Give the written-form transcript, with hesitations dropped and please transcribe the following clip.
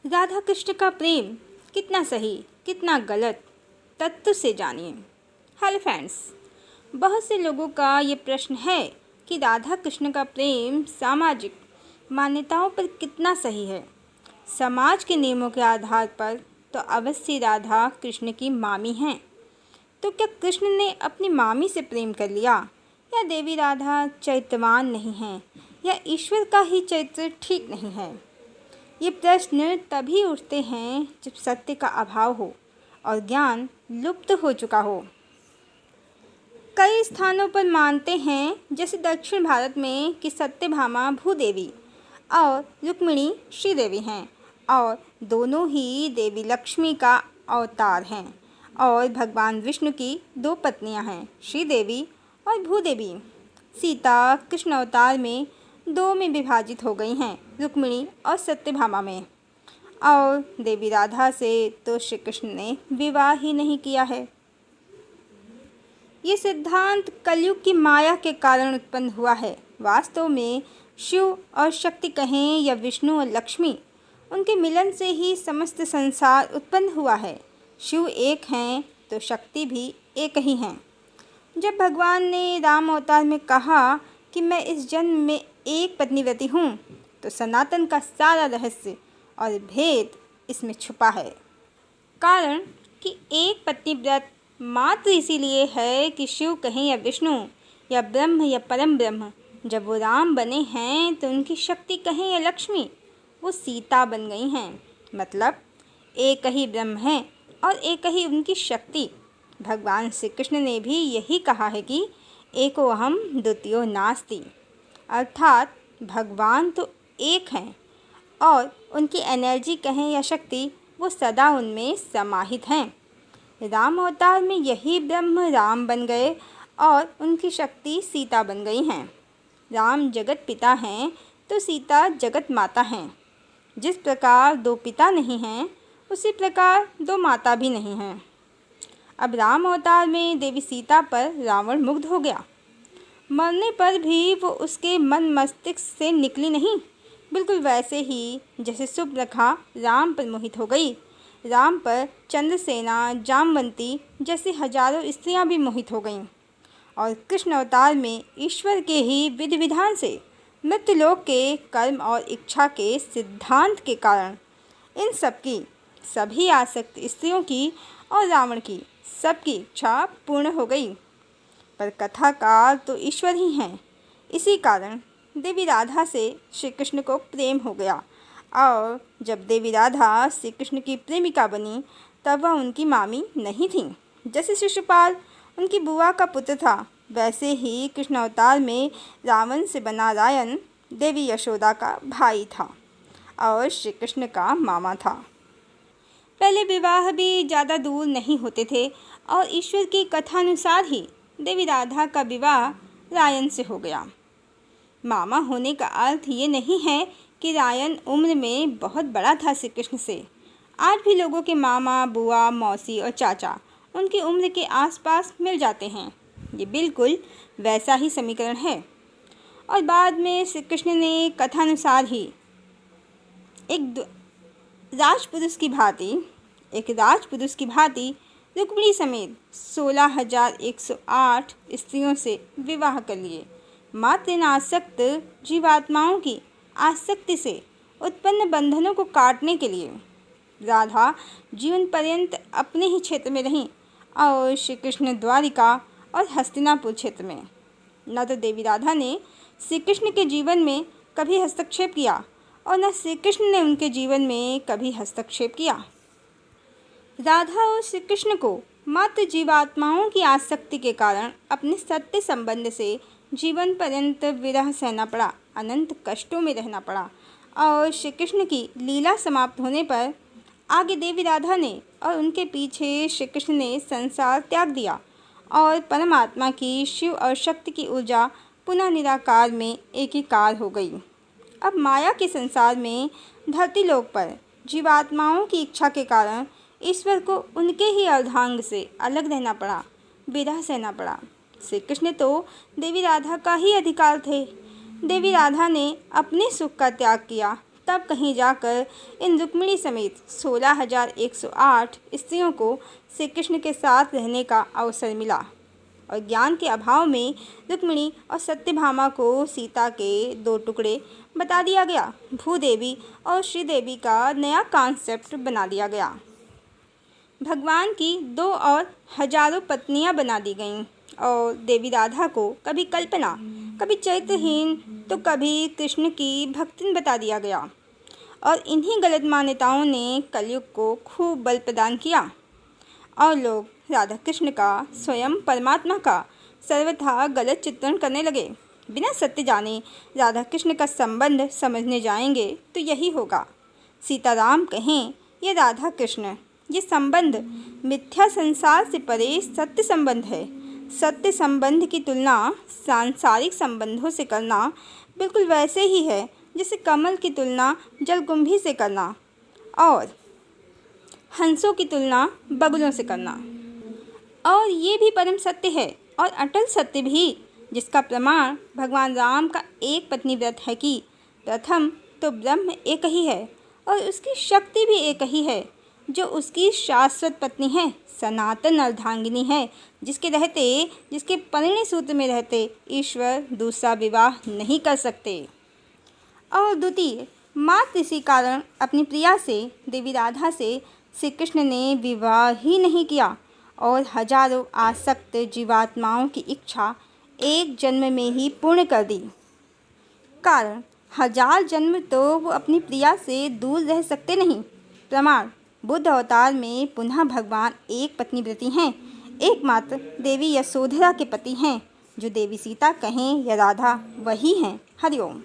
राधा कृष्ण का प्रेम कितना सही कितना गलत, तत्व से जानिए। हेलो फ्रेंड्स, बहुत से लोगों का ये प्रश्न है कि राधा कृष्ण का प्रेम सामाजिक मान्यताओं पर कितना सही है। समाज के नियमों के आधार पर तो अवश्य राधा कृष्ण की मामी हैं। तो क्या कृष्ण ने अपनी मामी से प्रेम कर लिया, या देवी राधा चरित्रवान नहीं हैं, या ईश्वर का ही चरित्र ठीक नहीं है? ये प्रश्न तभी उठते हैं जब सत्य का अभाव हो और ज्ञान लुप्त हो चुका हो। कई स्थानों पर मानते हैं, जैसे दक्षिण भारत में, कि सत्यभामा भूदेवी और रुक्मिणी श्रीदेवी हैं और दोनों ही देवी लक्ष्मी का अवतार हैं और भगवान विष्णु की दो पत्नियां हैं, श्रीदेवी और भूदेवी। सीता कृष्ण अवतार में दो में विभाजित हो गई हैं, रुक्मिणी और सत्यभामा में। और देवी राधा से तो श्री कृष्ण ने विवाह ही नहीं किया है। ये सिद्धांत कलयुग की माया के कारण उत्पन्न हुआ है। वास्तव में शिव और शक्ति कहें या विष्णु और लक्ष्मी, उनके मिलन से ही समस्त संसार उत्पन्न हुआ है। शिव एक हैं तो शक्ति भी एक ही हैं। जब भगवान ने राम अवतार में कहा कि मैं इस जन्म में एक पत्नीव्रती हूँ, तो सनातन का सारा रहस्य और भेद इसमें छुपा है। कारण कि एक पत्नीव्रत मात्र इसीलिए है कि शिव कहें या विष्णु या ब्रह्म या परम ब्रह्म, जब वो राम बने हैं तो उनकी शक्ति कहें या लक्ष्मी, वो सीता बन गई हैं। मतलब एक ही ब्रह्म है और एक ही उनकी शक्ति। भगवान श्री कृष्ण ने भी यही कहा है कि एको अहम द्वितीयो नास्ति, अर्थात भगवान तो एक हैं और उनकी एनर्जी कहें या शक्ति, वो सदा उनमें समाहित हैं। राम अवतार में यही ब्रह्म राम बन गए और उनकी शक्ति सीता बन गई हैं। राम जगत पिता हैं तो सीता जगत माता हैं। जिस प्रकार दो पिता नहीं हैं, उसी प्रकार दो माता भी नहीं हैं। अब राम अवतार में देवी सीता पर रावण मुग्ध हो गया। मरने पर भी वो उसके मन मस्तिष्क से निकली नहीं। बिल्कुल वैसे ही जैसे सुपर्णखा राम पर मोहित हो गई, राम पर चंद्रसेना, जामवंती जैसी हजारों स्त्रियां भी मोहित हो गईं। और कृष्ण अवतार में ईश्वर के ही विधि विधान से मृत्युलोक के कर्म और इच्छा के सिद्धांत के कारण इन सबकी, सभी आसक्त स्त्रियों की और रावण की सबकी इच्छा पूर्ण हो गई। पर कथाकार तो ईश्वर ही हैं। इसी कारण देवी राधा से श्री कृष्ण को प्रेम हो गया और जब देवी राधा श्री कृष्ण की प्रेमिका बनी, तब वह उनकी मामी नहीं थी। जैसे शिशुपाल उनकी बुआ का पुत्र था, वैसे ही कृष्ण अवतार में रावण से बना रायन देवी यशोदा का भाई था और श्री कृष्ण का मामा था। पहले विवाह भी ज़्यादा दूर नहीं होते थे और ईश्वर की कथानुसार ही देवी राधा का विवाह रायन से हो गया। मामा होने का अर्थ ये नहीं है कि रायन उम्र में बहुत बड़ा था श्री कृष्ण से। आज भी लोगों के मामा, बुआ, मौसी और चाचा उनकी उम्र के आसपास मिल जाते हैं। ये बिल्कुल वैसा ही समीकरण है। और बाद में श्री कृष्ण ने कथानुसार ही एक राजपुरुष की भांति रुक्मिणी समेत 16,108 स्त्रियों से विवाह कर लिए। मात्र आसक्त जीवात्माओं की आसक्ति से उत्पन्न बंधनों को काटने के लिए राधा जीवन पर्यंत अपने ही क्षेत्र में रहीं और श्री कृष्ण द्वारिका और हस्तिनापुर क्षेत्र में। न तो देवी राधा ने श्री कृष्ण के जीवन में कभी हस्तक्षेप किया और न श्री कृष्ण ने उनके जीवन में कभी हस्तक्षेप किया। राधा और श्री कृष्ण को मात्र जीवात्माओं की आसक्ति के कारण अपने सत्य संबंध से जीवन पर्यंत विरह सहना पड़ा, अनंत कष्टों में रहना पड़ा। और श्री कृष्ण की लीला समाप्त होने पर आगे देवी राधा ने और उनके पीछे श्री कृष्ण ने संसार त्याग दिया और परमात्मा की, शिव और शक्ति की ऊर्जा पुनः निराकार में एकीकार हो गई। अब माया के संसार में धरती लोक पर जीवात्माओं की इच्छा के कारण ईश्वर को उनके ही अर्धांग से अलग रहना पड़ा, विरह सहना पड़ा। श्री कृष्ण तो देवी राधा का ही अधिकार थे। देवी राधा ने अपने सुख का त्याग किया तब कहीं जाकर इन रुक्मिणी समेत 16,108 स्त्रियों को श्री कृष्ण के साथ रहने का अवसर मिला। और ज्ञान के अभाव में रुक्मिणी और सत्यभामा को सीता के 2 टुकड़े बता दिया गया। भूदेवी और श्रीदेवी का नया कॉन्सेप्ट बना दिया गया। भगवान की 2 और हजारों पत्नियां बना दी गईं और देवी राधा को कभी कल्पना, कभी चरित्रहीन तो कभी कृष्ण की भक्तिन बता दिया गया। और इन्हीं गलत मान्यताओं ने कलयुग को खूब बल प्रदान किया और लोग राधा कृष्ण का, स्वयं परमात्मा का सर्वथा गलत चित्रण करने लगे। बिना सत्य जाने राधा कृष्ण का संबंध समझने जाएंगे तो यही होगा। सीताराम कहें या राधा कृष्ण, ये संबंध मिथ्या संसार से परे सत्य संबंध है। सत्य संबंध की तुलना सांसारिक संबंधों से करना बिल्कुल वैसे ही है जैसे कमल की तुलना जलकुंभी से करना और हंसों की तुलना बगुलों से करना। और ये भी परम सत्य है और अटल सत्य भी, जिसका प्रमाण भगवान राम का एक पत्नी व्रत है कि प्रथम तो ब्रह्म एक ही है और उसकी शक्ति भी एक ही है, जो उसकी शाश्वत पत्नी है, सनातन अर्धांगिनी है, जिसके परिणय सूत्र में रहते ईश्वर दूसरा विवाह नहीं कर सकते। और द्वितीय, मात्र इसी कारण अपनी प्रिया से, देवी राधा से श्री कृष्ण ने विवाह ही नहीं किया और हजारों आसक्त जीवात्माओं की इच्छा एक जन्म में ही पूर्ण कर दी। कारण 1000 जन्म तो वो अपनी प्रिया से दूर रह सकते नहीं। प्रमाण, बुद्ध अवतार में पुनः भगवान एक पत्नी व्रती हैं, एकमात्र देवी यशोधरा के पति हैं। जो देवी सीता कहें या राधा, वही हैं। हरिओम।